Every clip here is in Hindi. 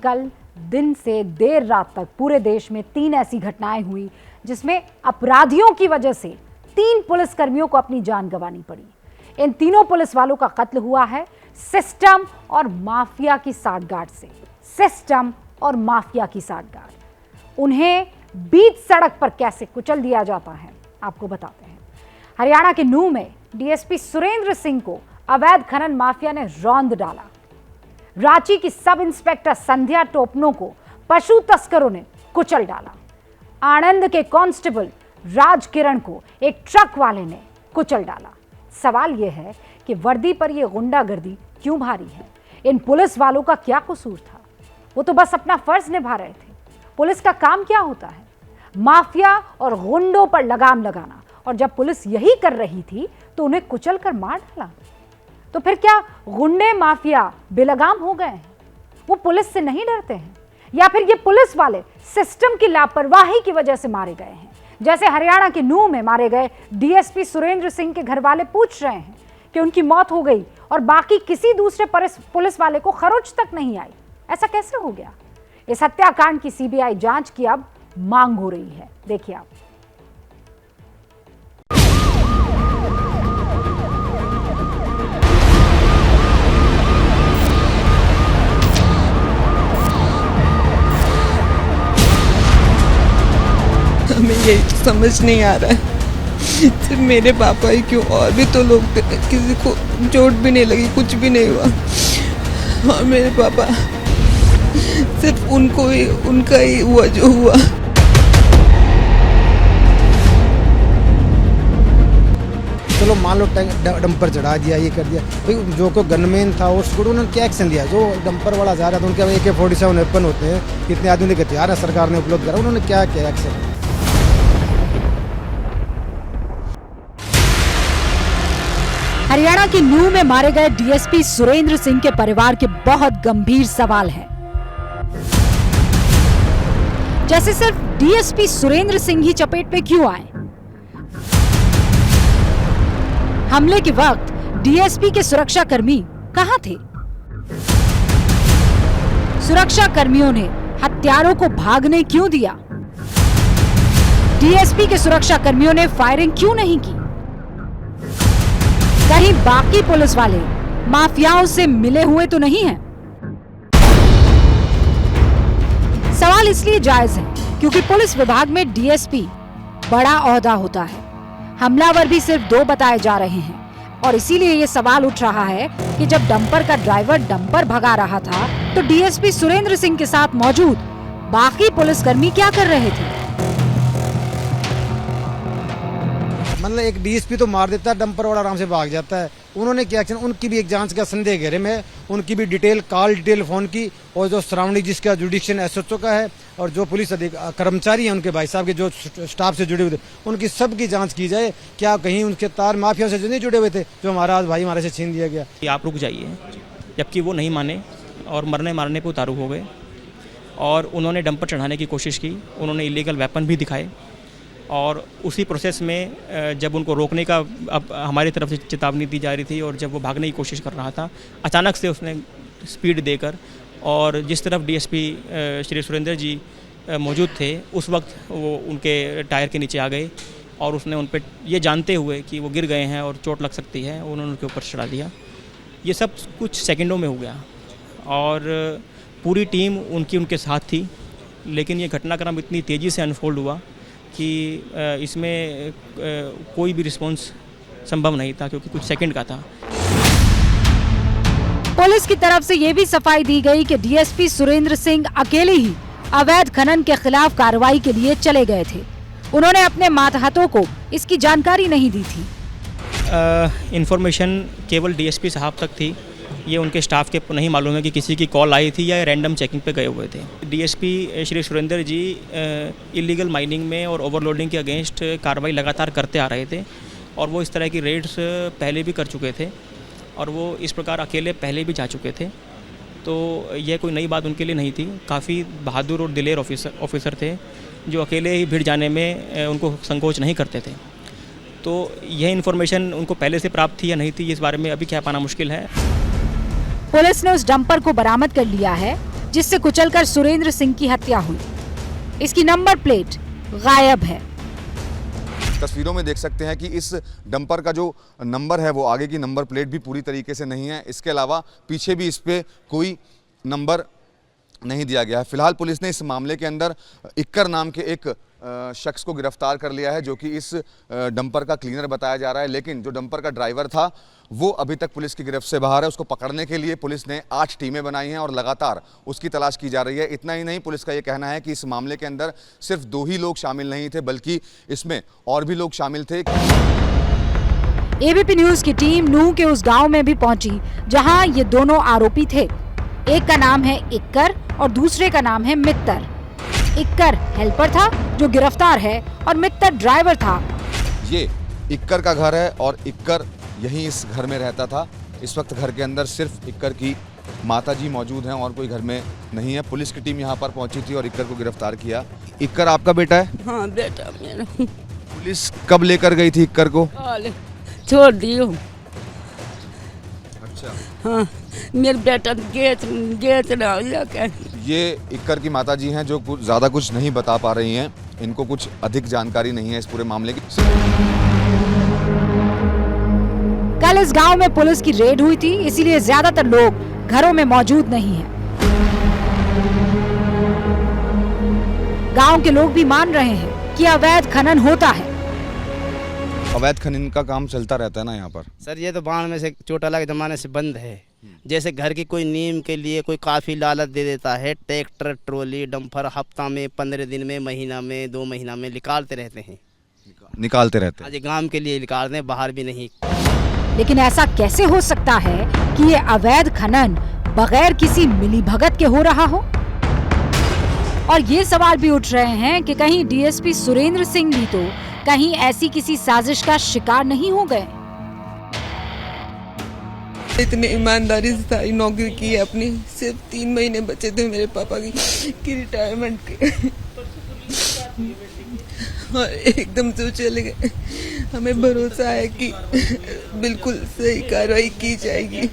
कल दिन से देर रात तक पूरे देश में 3 ऐसी घटनाएं हुई जिसमें अपराधियों की वजह से 3 पुलिसकर्मियों को अपनी जान गंवानी पड़ी। इन तीनों पुलिस वालों का कत्ल हुआ है सिस्टम और माफिया की साठगांठ से। सिस्टम और माफिया की साठगांठ, उन्हें बीच सड़क पर कैसे कुचल दिया जाता है आपको बताते हैं। हरियाणा के नूंह में डीएसपी सुरेंद्र सिंह को अवैध खनन माफिया ने रौंद डाला। रांची की सब इंस्पेक्टर संध्या टोपनो को पशु तस्करों ने कुचल डाला। आणंद के कांस्टेबल राज किरण को एक ट्रक वाले ने कुचल डाला। सवाल यह है कि वर्दी पर यह गुंडागर्दी क्यों भारी है? इन पुलिस वालों का क्या कसूर था? वो तो बस अपना फर्ज निभा रहे थे। पुलिस का काम क्या होता है? माफिया और गुंडों पर लगाम लगाना। और जब पुलिस यही कर रही थी तो उन्हें कुचल कर मार डाला। तो फिर क्या गुंडे माफिया बेलगाम हो गए हैं? वो पुलिस से नहीं डरते हैं? या फिर ये पुलिस वाले सिस्टम की लापरवाही की वजह से मारे गए हैं? जैसे हरियाणा के नूंह में मारे गए डीएसपी सुरेंद्र सिंह के घर वाले पूछ रहे हैं कि उनकी मौत हो गई और बाकी किसी दूसरे पुलिस वाले को खरोच तक नहीं आई। ऐसा कैसे हो गया? इस हत्याकांड की सीबीआई जांच की अब मांग हो रही है। देखिए आप। हमें ये समझ नहीं आ रहा है सिर्फ मेरे पापा ही क्यों, और भी तो लोग किसी को चोट भी नहीं लगी, कुछ भी नहीं हुआ। और मेरे पापा सिर्फ उनको ही, उनका ही हुआ जो हुआ। चलो मान लो डंपर चढ़ा दिया, ये कर दिया, भाई जो को गनमैन था उसको उन्होंने क्या एक्शन लिया? जो डंपर वाला जा रहा था उनके AK-47 वेपन होते हैं, कितने आधुनिक हथियार है सरकार ने उपलब्ध करा, उन्होंने क्या किया एक्शन? हरियाणा के नूंह में मारे गए डीएसपी सुरेंद्र सिंह के परिवार के बहुत गंभीर सवाल हैं। जैसे सिर्फ डीएसपी सुरेंद्र सिंह ही चपेट में क्यों आए? हमले के वक्त डीएसपी के सुरक्षा कर्मी कहां थे? सुरक्षा कर्मियों ने हत्यारों को भागने क्यों दिया? डीएसपी के सुरक्षा कर्मियों ने फायरिंग क्यों नहीं की? कहीं बाकी पुलिस वाले माफियाओं से मिले हुए तो नहीं हैं? सवाल इसलिए जायज है क्योंकि पुलिस विभाग में डीएसपी बड़ा ओहदा होता है। हमलावर भी सिर्फ 2 बताए जा रहे हैं और इसीलिए ये सवाल उठ रहा है कि जब डंपर का ड्राइवर डंपर भगा रहा था तो डीएसपी सुरेंद्र सिंह के साथ मौजूद बाकी पुलिसकर्मी क्या कर रहे थे? मतलब एक डीएसपी तो मार देता है, डंपर वाला आराम से भाग जाता है। उन्होंने क्या एक्शन? उनकी भी एक जांच का संदेह घेरे में, उनकी भी डिटेल कॉल डिटेल फोन की, और जो सराउंडिंग जिसका जुडिक्शन SHO का है और जो पुलिस कर्मचारी हैं उनके भाई साहब के जो स्टाफ से जुड़े हुए थे उनकी सबकी जांच की जाए। क्या कहीं उनके तार माफिया से जो नहीं जुड़े हुए थे, जो हमारा आज भाई हमारे से छीन लिया गया? आप रुक जाइए, जबकि वो नहीं माने और मरने मारने पर उतारू हो गए और उन्होंने डंपर चढ़ाने की कोशिश की। उन्होंने इलीगल वेपन भी दिखाए और उसी प्रोसेस में जब उनको रोकने का अब हमारी तरफ से चेतावनी दी जा रही थी और जब वो भागने की कोशिश कर रहा था, अचानक से उसने स्पीड देकर और जिस तरफ डीएसपी श्री सुरेंद्र जी मौजूद थे उस वक्त वो उनके टायर के नीचे आ गए और उसने उन पर ये जानते हुए कि वो गिर गए हैं और चोट लग सकती है, उन्होंने उनके ऊपर चढ़ा दिया। ये सब कुछ सेकंडों में हो गया और पूरी टीम उनके साथ थी, लेकिन ये घटनाक्रम इतनी तेज़ी से अनफोल्ड हुआ कि इसमें कोई भी रिस्पॉन्स संभव नहीं था क्योंकि कुछ सेकंड का था। पुलिस की तरफ से यह भी सफाई दी गई कि डीएसपी सुरेंद्र सिंह अकेले ही अवैध खनन के खिलाफ कार्रवाई के लिए चले गए थे। उन्होंने अपने मातहतों को इसकी जानकारी नहीं दी थी। इंफॉर्मेशन केवल डीएसपी साहब तक थी, ये उनके स्टाफ के नहीं मालूम है कि किसी की कॉल आई थी या रैंडम चेकिंग पे गए हुए थे। डीएसपी श्री सुरेंद्र जी इलीगल माइनिंग में और ओवरलोडिंग के अगेंस्ट कार्रवाई लगातार करते आ रहे थे और वो इस तरह की रेड्स पहले भी कर चुके थे और वो इस प्रकार अकेले पहले भी जा चुके थे। तो यह कोई नई बात उनके लिए नहीं थी। काफ़ी बहादुर और दिलेर ऑफिसर थे जो अकेले ही भिड़ जाने में उनको संकोच नहीं करते थे। तो यह इन्फॉर्मेशन उनको पहले से प्राप्त थी या नहीं थी, इस बारे में अभी कह पाना मुश्किल है। पुलिस ने उस डंपर को बरामद कर लिया है जिससे कुचलकर सुरेंद्र सिंह की हत्या हुई। इसकी नंबर प्लेट गायब है। तस्वीरों में देख सकते हैं कि इस डंपर का जो नंबर है वो आगे की नंबर प्लेट भी पूरी तरीके से नहीं है। इसके अलावा पीछे भी इस पे कोई नंबर नहीं दिया गया है। फिलहाल पुलिस ने इस मामले के अंदर इक्कर नाम के एक शख्स को गिरफ्तार कर लिया है, जो कि इस डंपर का क्लीनर बताया जा रहा है। लेकिन जो डंपर का ड्राइवर था वो अभी तक पुलिस की गिरफ्त से बाहर है। उसको पकड़ने के लिए पुलिस ने 8 टीमें बनाई हैं और लगातार उसकी तलाश की जा रही है। इतना ही नहीं, पुलिस का ये कहना है कि इस मामले के अंदर सिर्फ 2 ही लोग शामिल नहीं थे, बल्कि इसमें और भी लोग शामिल थे। एबीपी न्यूज की टीम नूह के उस गांव में भी पहुंची जहां ये दोनों आरोपी थे। एक का नाम है इक्कर और दूसरे का नाम है मित्तर। इक्कर हेल्पर था जो गिरफ्तार है और मित्तर ड्राइवर था। ये इक्कर का घर है और इक्कर यहीं इस घर में रहता था। इस वक्त घर के अंदर सिर्फ इक्कर की माताजी मौजूद हैं और कोई घर में नहीं है। पुलिस की टीम यहाँ पर पहुंची थी और इक्कर को गिरफ्तार किया। इक्कर आपका बेटा है? हाँ बेटा मेरा। पुलिस कब लेकर गई थी इक्कर को? छोड़ दियो। अच्छा। हाँ मेरे बेटा गेच रहा है। ये इक्कर की माताजी हैं जो ज़्यादा कुछ नहीं बता पा रही हैं। इनको कुछ अधिक जानकारी नहीं है इस पूरे मामले की। कल इस गांव में पुलिस की रेड हुई थी, इसीलिए ज्यादातर लोग घरों में मौजूद नहीं हैं। गांव के लोग भी मान रहे हैं कि अवैध खनन होता है। अवैध खनन का काम चलता रहता है ना यहाँ पर। सर ये तो बाढ़ में से चोटाला के ज़माने से बंद है। जैसे घर की कोई नीम के लिए कोई काफ़ी लालच दे देता है, ट्रैक्टर ट्रॉली डंपर हफ्ता में 15 दिन में महीना में 2 महीना में निकालते रहते हैं। निकालते आज गांव के लिए निकालते हैं, बाहर भी नहीं। लेकिन ऐसा कैसे हो सकता है कि ये अवैध खनन बगैर किसी मिलीभगत के हो रहा हो? और ये सवाल भी उठ रहे हैं कि कहीं डीएसपी सुरेंद्र सिंह भी तो कहीं ऐसी किसी साजिश का शिकार नहीं हो गए। इतने ईमानदारी से सारी नौकरी की है अपनी। सिर्फ 3 महीने बचे थे मेरे पापा की रिटायरमेंट के और एकदम से चले गए। हमें भरोसा है कि बिल्कुल सही कार्रवाई की जाएगी।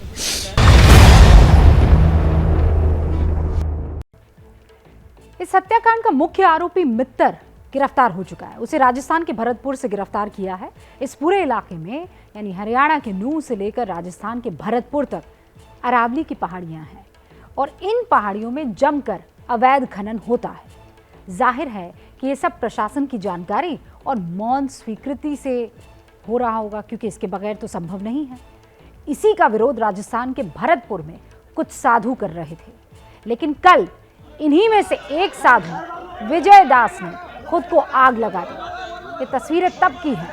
इस हत्याकांड का मुख्य आरोपी मित्तर गिरफ्तार हो चुका है। उसे राजस्थान के भरतपुर से गिरफ्तार किया है। इस पूरे इलाके में यानी हरियाणा के नूह से लेकर राजस्थान के भरतपुर तक अरावली की पहाड़ियां हैं और इन पहाड़ियों में जमकर अवैध खनन होता है। जाहिर है कि ये सब प्रशासन की जानकारी और मौन स्वीकृति से हो रहा होगा, क्योंकि इसके बगैर तो संभव नहीं है। इसी का विरोध राजस्थान के भरतपुर में कुछ साधु कर रहे थे। लेकिन कल इन्हीं में से एक साधु विजय दास ने खुद को आग लगा दी। ये तस्वीरें तब की हैं।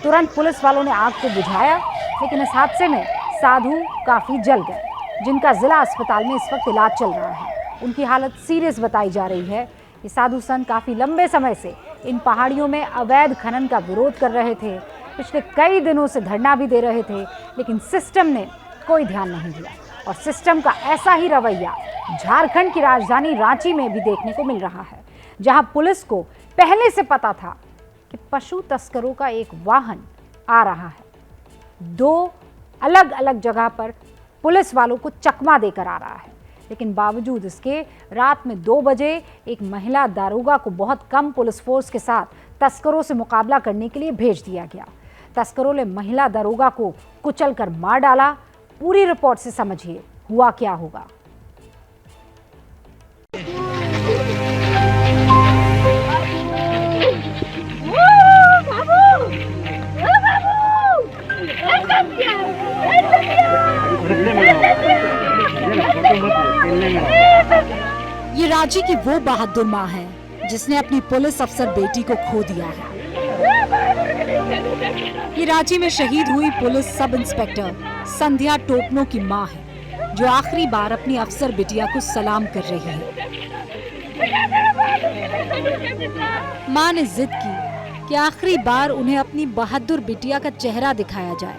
तुरंत पुलिस वालों ने आग को बुझाया, लेकिन इस हादसे में साधु काफी जल गए, जिनका जिला अस्पताल में इस वक्त इलाज चल रहा है। उनकी हालत सीरियस बताई जा रही है। ये साधु संत काफी लंबे समय से इन पहाड़ियों में अवैध खनन का विरोध कर रहे थे। पिछले कई दिनों से धरना भी दे रहे थे, लेकिन सिस्टम ने कोई ध्यान नहीं दिया। और सिस्टम का ऐसा ही रवैया झारखंड की राजधानी रांची में भी देखने को मिल रहा है, जहां पुलिस को पहले से पता था कि पशु तस्करों का एक वाहन आ रहा है। 2 अलग अलग जगह पर पुलिस वालों को चकमा देकर आ रहा है, लेकिन बावजूद इसके रात में 2 बजे एक महिला दारोगा को बहुत कम पुलिस फोर्स के साथ तस्करों से मुकाबला करने के लिए भेज दिया गया। तस्करों ने महिला दारोगा को कुचलकर मार डाला। पूरी रिपोर्ट से समझिए हुआ क्या होगा। ये रांची की वो बहादुर माँ है जिसने अपनी पुलिस अफसर बेटी को खो दिया है। ये रांची में शहीद हुई पुलिस सब इंस्पेक्टर संध्या टोपनो की माँ है, जो आखिरी बार अपनी अफसर बिटिया को सलाम कर रही है। माँ ने जिद की कि आखिरी बार उन्हें अपनी बहादुर बिटिया का चेहरा दिखाया जाए।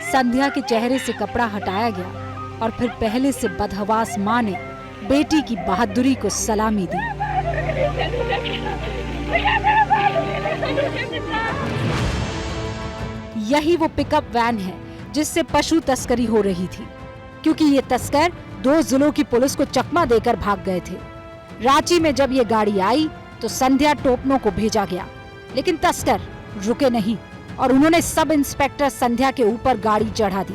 संध्या के चेहरे से कपड़ा हटाया गया और फिर पहले से बदहवास माँ ने बेटी की बहादुरी को सलामी दी। यही वो पिकअप वैन है जिससे पशु तस्करी हो रही थी, क्योंकि ये तस्कर 2 जिलों की पुलिस को चकमा देकर भाग गए थे। रांची में जब ये गाड़ी आई तो संध्या टोपनो को भेजा गया, लेकिन तस्कर रुके नहीं और उन्होंने सब इंस्पेक्टर संध्या के ऊपर गाड़ी चढ़ा दी।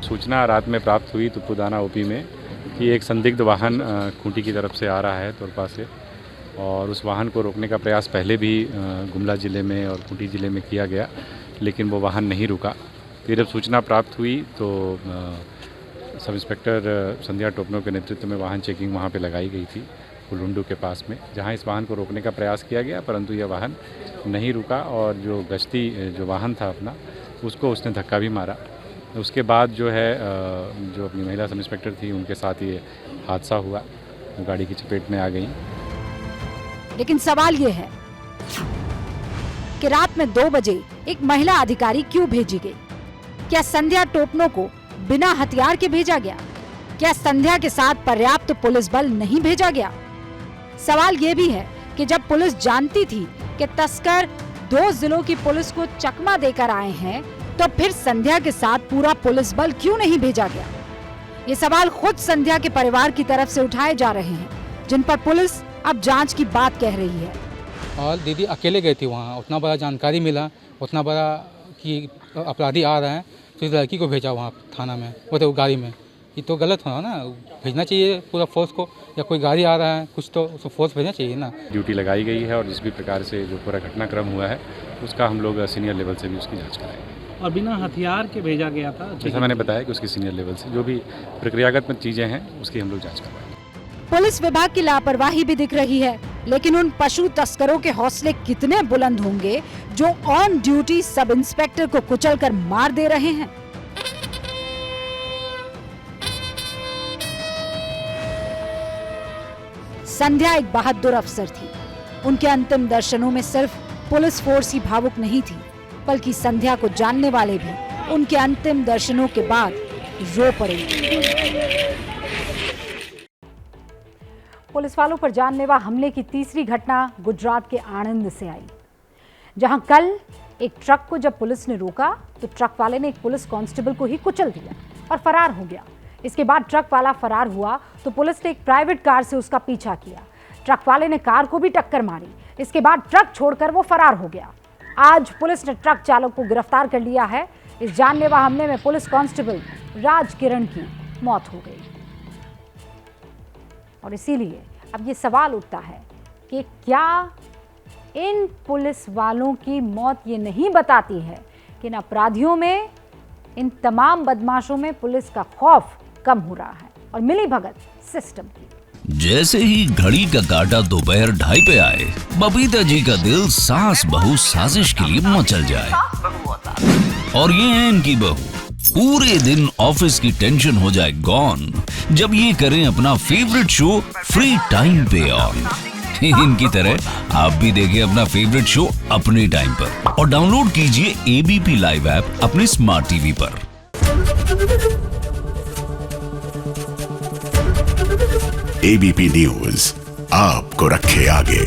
सूचना रात में प्राप्त हुई तुपुदाना ओपी में कि एक संदिग्ध वाहन खूंटी की तरफ से आ रहा है तोरपा से, और उस वाहन को रोकने का प्रयास पहले भी गुमला ज़िले में और खूंटी ज़िले में किया गया, लेकिन वो वाहन नहीं रुका। फिर जब सूचना प्राप्त हुई तो सब इंस्पेक्टर संध्या टोपनो के नेतृत्व में वाहन चेकिंग वहाँ पे लगाई गई थी कुलुंडू के पास में, जहाँ इस वाहन को रोकने का प्रयास किया गया, परंतु यह वाहन नहीं रुका और जो गश्ती जो वाहन था अपना उसको उसने धक्का भी मारा। उसके बाद जो है जो अपनी महिला सब इंस्पेक्टर थी उनके साथ ये हादसा हुआ, वो गाड़ी की चपेट में आ गई। लेकिन सवाल ये है कि रात में 2 बजे एक महिला अधिकारी क्यों भेजी गई? क्या संध्या टोपनो को बिना हथियार के भेजा गया? क्या संध्या के साथ पर्याप्त पुलिस बल नहीं भेजा गया? सवाल ये भी है कि जब पुलिस जानती थी कि तस्कर 2 जिलों की पुलिस को चकमा देकर आए हैं, तो फिर संध्या के साथ पूरा पुलिस बल क्यों नहीं भेजा गया? ये सवाल खुद संध्या के परिवार की तरफ से उठाए जा रहे हैं, जिन पर पुलिस अब जांच की बात कह रही है। और दीदी अकेले गई थी वहाँ, उतना बड़ा जानकारी मिला, उतना बड़ा कि अपराधी आ रहे हैं, तो इस लड़की को भेजा वहाँ थाना में, वो तो गाड़ी में। ये तो गलत हुआ ना, भेजना चाहिए पूरा फोर्स को, या कोई गाड़ी आ रहा है कुछ तो उसको फोर्स भेजना चाहिए ना। ड्यूटी लगाई गई है और जिस भी प्रकार से जो पूरा घटनाक्रम हुआ है उसका हम लोग सीनियर लेवल से भी उसकी जाँच कराएंगे। और बिना हथियार के भेजा गया था, जैसा मैंने बताया कि उसकी सीनियर लेवल से जो भी प्रक्रियागत चीज़ें हैं उसकी हम लोग जाँच करवाएंगे। पुलिस विभाग की लापरवाही भी दिख रही है, लेकिन उन पशु तस्करों के हौसले कितने बुलंद होंगे जो ऑन ड्यूटी सब इंस्पेक्टर को कुचलकर मार दे रहे हैं। संध्या एक बहादुर अफसर थी। उनके अंतिम दर्शनों में सिर्फ पुलिस फोर्स ही भावुक नहीं थी, बल्कि संध्या को जानने वाले भी उनके अंतिम दर्शनों के बाद रो पड़े। पुलिस वालों पर जानलेवा हमले की तीसरी घटना गुजरात के आणंद से आई, जहां कल एक ट्रक को जब पुलिस ने रोका तो ट्रक वाले ने एक पुलिस कांस्टेबल को ही कुचल दिया और फरार हो गया। इसके बाद ट्रक वाला फरार हुआ तो पुलिस ने एक प्राइवेट कार से उसका पीछा किया। ट्रक वाले ने कार को भी टक्कर मारी। इसके बाद ट्रक छोड़कर वो फरार हो गया। आज पुलिस ने ट्रक चालक को गिरफ्तार कर लिया है। इस जानलेवा हमले में पुलिस कांस्टेबल राज किरण की मौत हो गई। और इसीलिए अब ये सवाल उठता है कि क्या इन पुलिस वालों की मौत ये नहीं बताती है कि इन अपराधियों में, इन तमाम बदमाशों में पुलिस का खौफ कम हो रहा है और मिलीभगत सिस्टम की। जैसे ही घड़ी का काटा दोपहर 2:30 पे आए, बबीता जी का दिल सास बहू साजिश के लिए मचल जाए। और ये है इनकी बहू, पूरे दिन ऑफिस की टेंशन हो जाए गॉन जब ये करें अपना फेवरेट शो फ्री टाइम पे ऑन। इनकी तरह आप भी देखें अपना फेवरेट शो अपने टाइम पर और डाउनलोड कीजिए एबीपी लाइव ऐप अपने स्मार्ट टीवी पर। एबीपी न्यूज आपको रखे आगे।